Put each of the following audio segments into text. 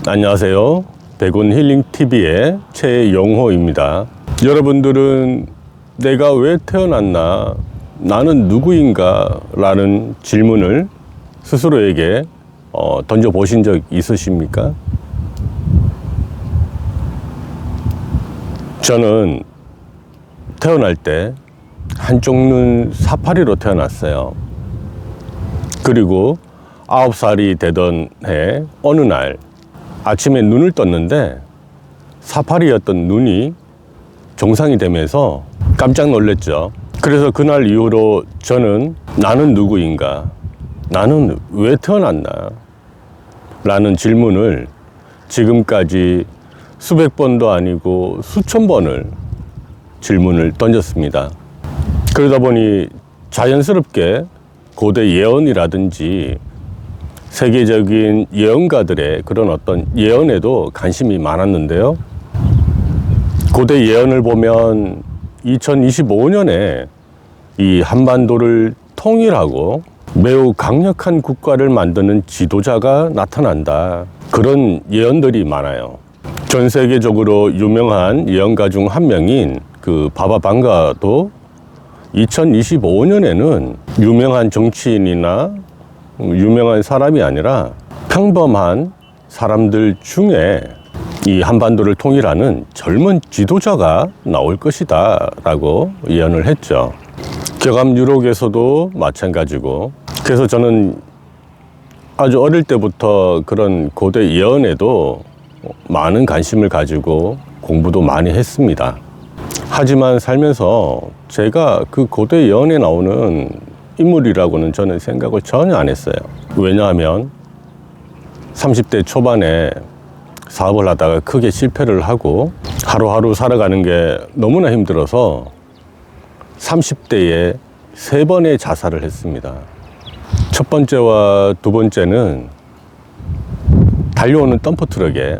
안녕하세요. 백운 힐링TV의 최영호입니다. 여러분들은 내가 왜 태어났나, 나는 누구인가 라는 질문을 스스로에게 던져보신 적 있으십니까? 저는 태어날 때 한쪽 눈 사파리로 태어났어요. 그리고 9살이 되던 해 어느 날 아침에 눈을 떴는데 사파리였던 눈이 정상이 되면서 깜짝 놀랐죠. 그래서 그날 이후로 저는 나는 누구인가, 나는 왜 태어났나 라는 질문을 지금까지 수백 번도 아니고 수천 번을 질문을 던졌습니다. 그러다 보니 자연스럽게 고대 예언이라든지 세계적인 예언가들의 그런 어떤 예언에도 관심이 많았는데요. 고대 예언을 보면 2025년에 이 한반도를 통일하고 매우 강력한 국가를 만드는 지도자가 나타난다, 그런 예언들이 많아요. 전 세계적으로 유명한 예언가 중 한 명인 그 바바방가도 2025년에는 유명한 정치인이나 유명한 사람이 아니라 평범한 사람들 중에 이 한반도를 통일하는 젊은 지도자가 나올 것이다 라고 예언을 했죠. 경합 유록에서도 마찬가지고, 그래서 저는 아주 어릴 때부터 그런 고대 예언에도 많은 관심을 가지고 공부도 많이 했습니다. 하지만 살면서 제가 그 고대 예언에 나오는 인물이라고는 저는 생각을 전혀 안 했어요. 왜냐하면 30대 초반에 사업을 하다가 크게 실패를 하고 하루하루 살아가는 게 너무나 힘들어서 30대에 3번의 자살을 했습니다. 첫 번째와 두 번째는 달려오는 덤프트럭에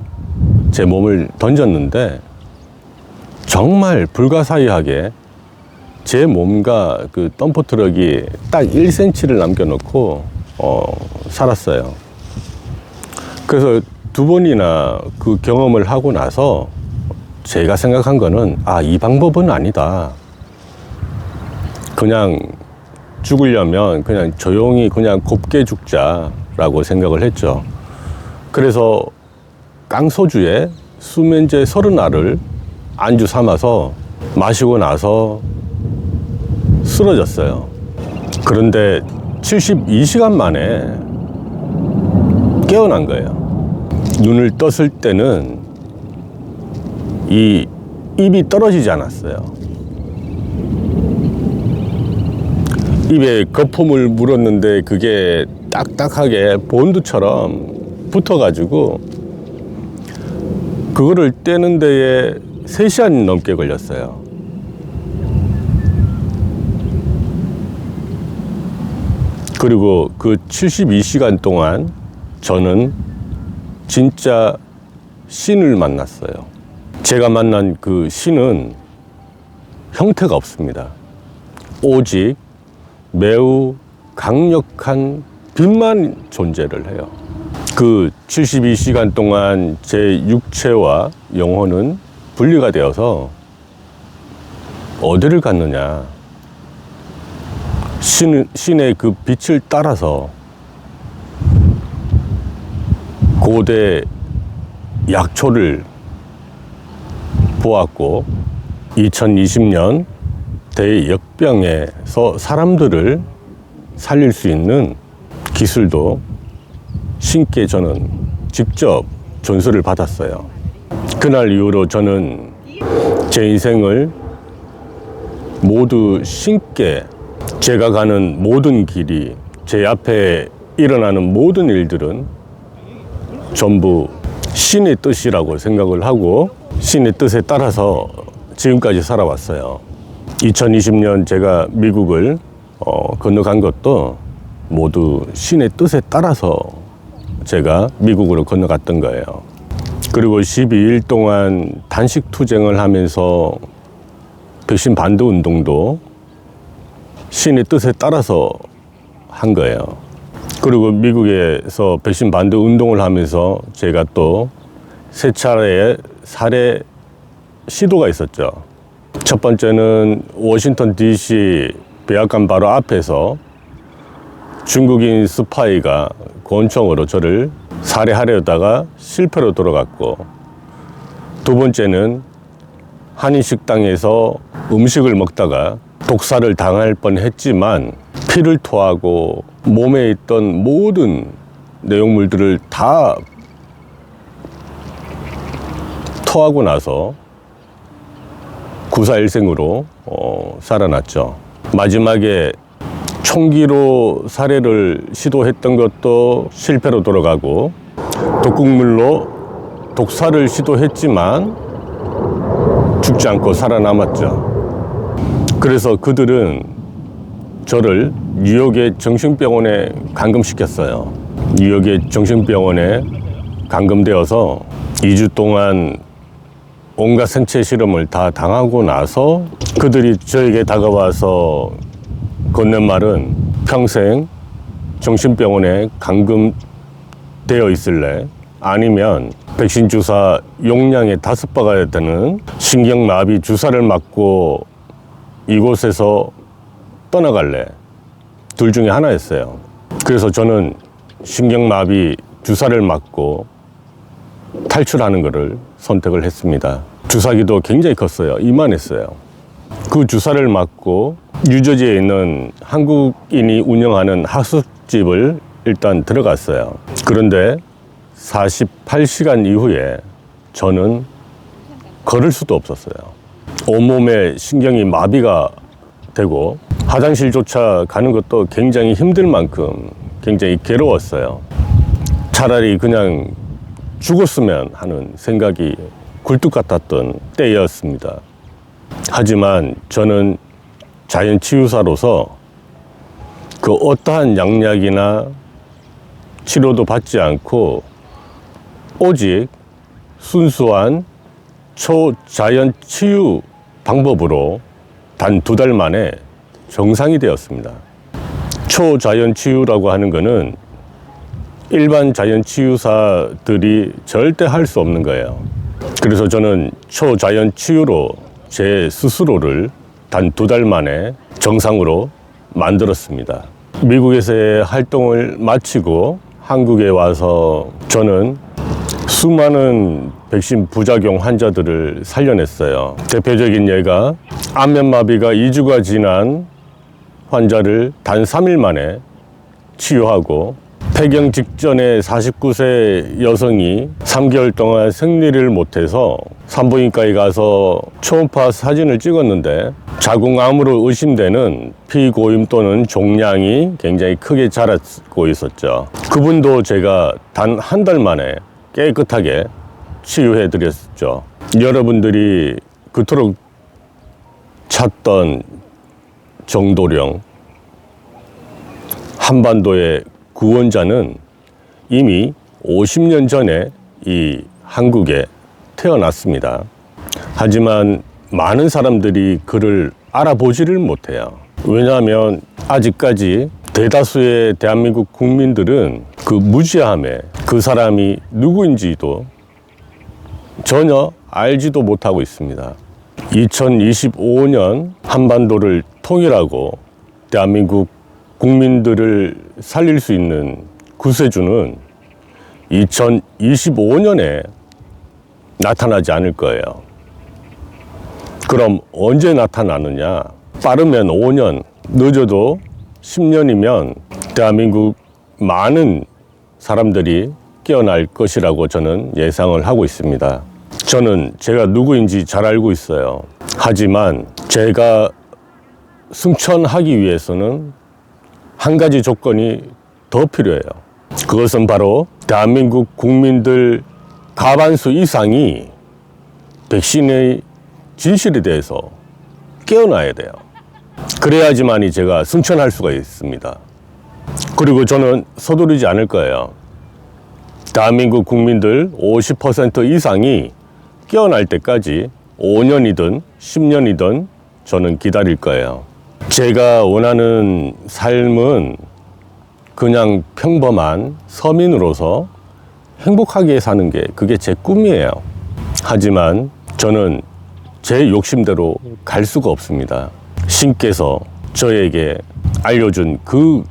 제 몸을 던졌는데 정말 불가사의하게 제 몸과 그 덤프트럭이 딱 1cm를 남겨놓고 살았어요. 그래서 두 번이나 그 경험을 하고 나서 제가 생각한 거는, 이 방법은 아니다. 그냥 죽으려면 그냥 조용히 그냥 곱게 죽자라고 생각을 했죠. 그래서 깡소주에 수면제 30알을 안주 삼아서 마시고 나서 쓰러졌어요. 그런데 72시간 만에 깨어난 거예요. 눈을 떴을 때는 이 입이 떨어지지 않았어요. 입에 거품을 물었는데 그게 딱딱하게 본드처럼 붙어가지고 그거를 떼는 데에 3시간 넘게 걸렸어요. 그리고 그 72시간 동안 저는 진짜 신을 만났어요. 제가 만난 그 신은 형태가 없습니다. 오직 매우 강력한 빛만 존재를 해요. 그 72시간 동안 제 육체와 영혼은 분리가 되어서 어디를 갔느냐, 신의 그 빛을 따라서 고대 약초를 보았고, 2020년 대역병에서 사람들을 살릴 수 있는 기술도 신께 저는 직접 전수를 받았어요. 그날 이후로 저는 제 인생을 모두 신께, 제가 가는 모든 길이, 제 앞에 일어나는 모든 일들은 전부 신의 뜻이라고 생각을 하고 신의 뜻에 따라서 지금까지 살아왔어요. 2020년 제가 미국을 건너간 것도 모두 신의 뜻에 따라서 제가 미국으로 건너갔던 거예요. 그리고 12일 동안 단식 투쟁을 하면서 백신 반대 운동도 신의 뜻에 따라서 한 거예요. 그리고 미국에서 백신 반대 운동을 하면서 제가 또 세 차례의 살해 시도가 있었죠. 첫 번째는 워싱턴 DC 백악관 바로 앞에서 중국인 스파이가 권총으로 저를 살해하려다가 실패로 돌아갔고, 두 번째는 한인식당에서 음식을 먹다가 독살을 당할 뻔했지만 피를 토하고 몸에 있던 모든 내용물들을 다 토하고 나서 구사일생으로 살아났죠. 마지막에 총기로 살해를 시도했던 것도 실패로 돌아가고, 독극물로 독살을 시도했지만 죽지 않고 살아남았죠. 그래서 그들은 저를 뉴욕의 정신병원에 감금시켰어요. 뉴욕의 정신병원에 감금되어서 2주 동안 온갖 생체 실험을 다 당하고 나서 그들이 저에게 다가와서 건넨 말은 평생 정신병원에 감금되어 있을래? 아니면 백신 주사 용량의 5배가 되는 신경마비 주사를 맞고 이곳에서 떠나갈래? 둘 중에 하나였어요. 그래서 저는 신경마비 주사를 맞고 탈출하는 것을 선택을 했습니다. 주사기도 굉장히 컸어요. 이만했어요. 그 주사를 맞고 뉴저지에 있는 한국인이 운영하는 하숙집을 일단 들어갔어요. 그런데 48시간 이후에 저는 걸을 수도 없었어요. 온몸에 신경이 마비가 되고 화장실조차 가는 것도 굉장히 힘들 만큼 굉장히 괴로웠어요. 차라리 그냥 죽었으면 하는 생각이 굴뚝 같았던 때였습니다. 하지만 저는 자연치유사로서 그 어떠한 양약이나 치료도 받지 않고 오직 순수한 초자연치유 방법으로 단 2달 만에 정상이 되었습니다. 초자연치유라고 하는 것은 일반 자연치유사들이 절대 할 수 없는 거예요. 그래서 저는 초자연치유로 제 스스로를 단 2달 만에 정상으로 만들었습니다. 미국에서의 활동을 마치고 한국에 와서 저는 수많은 백신 부작용 환자들을 살려냈어요. 대표적인 예가 안면마비가 2주가 지난 환자를 단 3일 만에 치유하고, 폐경 직전에 49세 여성이 3개월 동안 생리를 못해서 산부인과에 가서 초음파 사진을 찍었는데 자궁암으로 의심되는 피고임 또는 종양이 굉장히 크게 자라고 있었죠. 그분도 제가 단 1달 만에 깨끗하게 치유해 드렸죠. 여러분들이 그토록 찾던 정도령 한반도의 구원자는 이미 50년 전에 이 한국에 태어났습니다. 하지만 많은 사람들이 그를 알아보지를 못해요. 왜냐하면 아직까지 대다수의 대한민국 국민들은 그 무지함에 그 사람이 누구인지도 전혀 알지도 못하고 있습니다. 2025년 한반도를 통일하고 대한민국 국민들을 살릴 수 있는 구세주는 2025년에 나타나지 않을 거예요. 그럼 언제 나타나느냐? 빠르면 5년, 늦어도 10년이면 대한민국 많은 사람들이 깨어날 것이라고 저는 예상을 하고 있습니다. 저는 제가 누구인지 잘 알고 있어요. 하지만 제가 승천하기 위해서는 한 가지 조건이 더 필요해요. 그것은 바로 대한민국 국민들 과반수 이상이 백신의 진실에 대해서 깨어나야 돼요. 그래야지만이 제가 승천할 수가 있습니다. 그리고 저는 서두르지 않을 거예요. 대한민국 국민들 50% 이상이 깨어날 때까지 5년이든 10년이든 저는 기다릴 거예요. 제가 원하는 삶은 그냥 평범한 서민으로서 행복하게 사는 게 그게 제 꿈이에요. 하지만 저는 제 욕심대로 갈 수가 없습니다. 신께서 저에게 알려준 그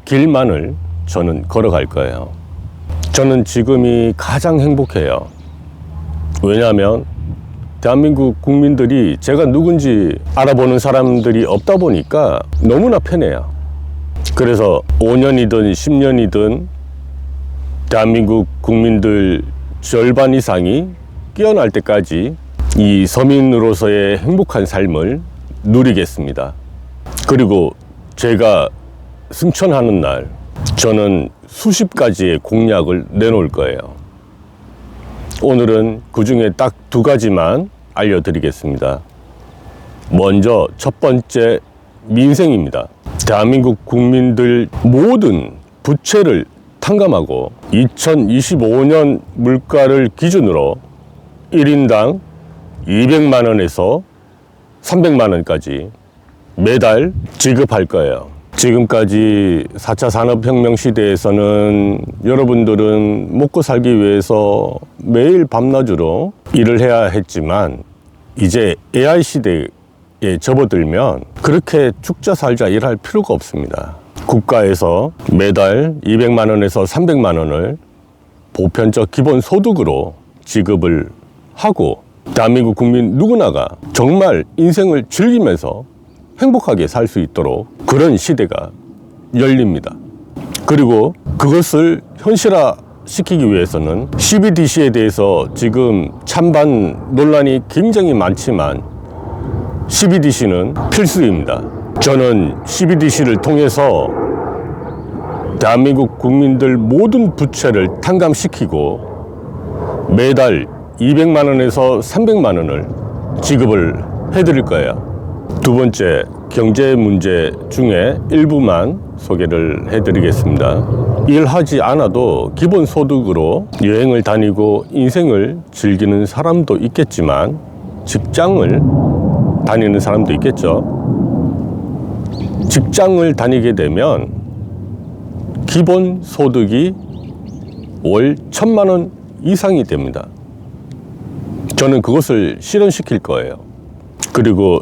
길만을 저는 걸어갈 거예요. 저는 지금이 가장 행복해요. 왜냐하면 대한민국 국민들이 제가 누군지 알아보는 사람들이 없다 보니까 너무나 편해요. 그래서 5년이든 10년이든 대한민국 국민들 절반 이상이 깨어날 때까지 이 서민으로서의 행복한 삶을 누리겠습니다. 그리고 제가 승천하는 날 저는 수십 가지의 공약을 내놓을 거예요. 오늘은 그 중에 딱 2가지만 알려드리겠습니다. 먼저 첫 번째, 민생입니다. 대한민국 국민들 모든 부채를 탕감하고 2025년 물가를 기준으로 1인당 200만 원에서 300만 원까지 매달 지급할 거예요. 지금까지 4차 산업혁명 시대에서는 여러분들은 먹고 살기 위해서 매일 밤낮으로 일을 해야 했지만 이제 AI 시대에 접어들면 그렇게 죽자 살자 일할 필요가 없습니다. 국가에서 매달 200만 원에서 300만 원을 보편적 기본소득으로 지급을 하고 대한민국 국민 누구나가 정말 인생을 즐기면서 행복하게 살 수 있도록 그런 시대가 열립니다. 그리고 그것을 현실화시키기 위해서는 CBDC에 대해서 지금 찬반 논란이 굉장히 많지만 CBDC는 필수입니다. 저는 CBDC를 통해서 대한민국 국민들 모든 부채를 탕감시키고 매달 200만 원에서 300만 원을 지급을 해드릴 거예요. 2번째, 경제 문제 중에 일부만 소개를 해드리겠습니다. 일하지 않아도 기본소득으로 여행을 다니고 인생을 즐기는 사람도 있겠지만 직장을 다니는 사람도 있겠죠. 직장을 다니게 되면 기본소득이 월 1,000만 원 이상이 됩니다. 저는 그것을 실현시킬 거예요. 그리고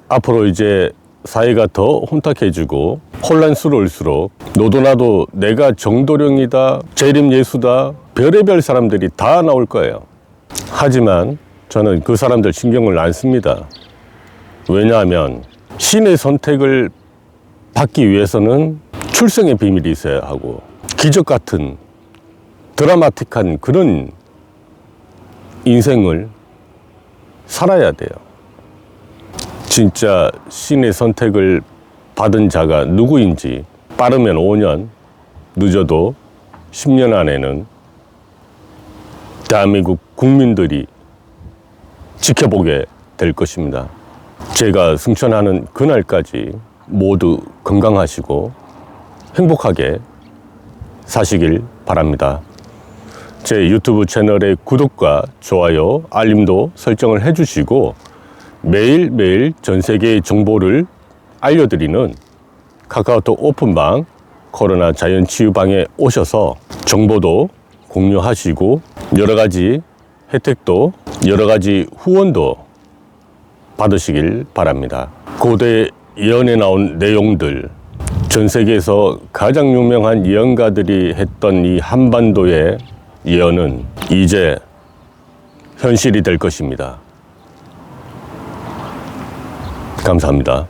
앞으로 이제 사회가 더 혼탁해지고 혼란스러울수록 너도나도 내가 정도령이다, 재림예수다, 별의별 사람들이 다 나올 거예요. 하지만 저는 그 사람들 신경을 안 씁니다. 왜냐하면 신의 선택을 받기 위해서는 출생의 비밀이 있어야 하고 기적 같은 드라마틱한 그런 인생을 살아야 돼요. 진짜 신의 선택을 받은 자가 누구인지 빠르면 5년, 늦어도 10년 안에는 대한민국 국민들이 지켜보게 될 것입니다. 제가 승천하는 그날까지 모두 건강하시고 행복하게 사시길 바랍니다. 제 유튜브 채널의 구독과 좋아요, 알림도 설정을 해주시고 매일매일 전 세계의 정보를 알려드리는 카카오톡 오픈방 코로나 자연치유방에 오셔서 정보도 공유하시고 여러가지 혜택도 여러가지 후원도 받으시길 바랍니다. 고대 예언에 나온 내용들, 전 세계에서 가장 유명한 예언가들이 했던 이 한반도의 예언은 이제 현실이 될 것입니다. 감사합니다.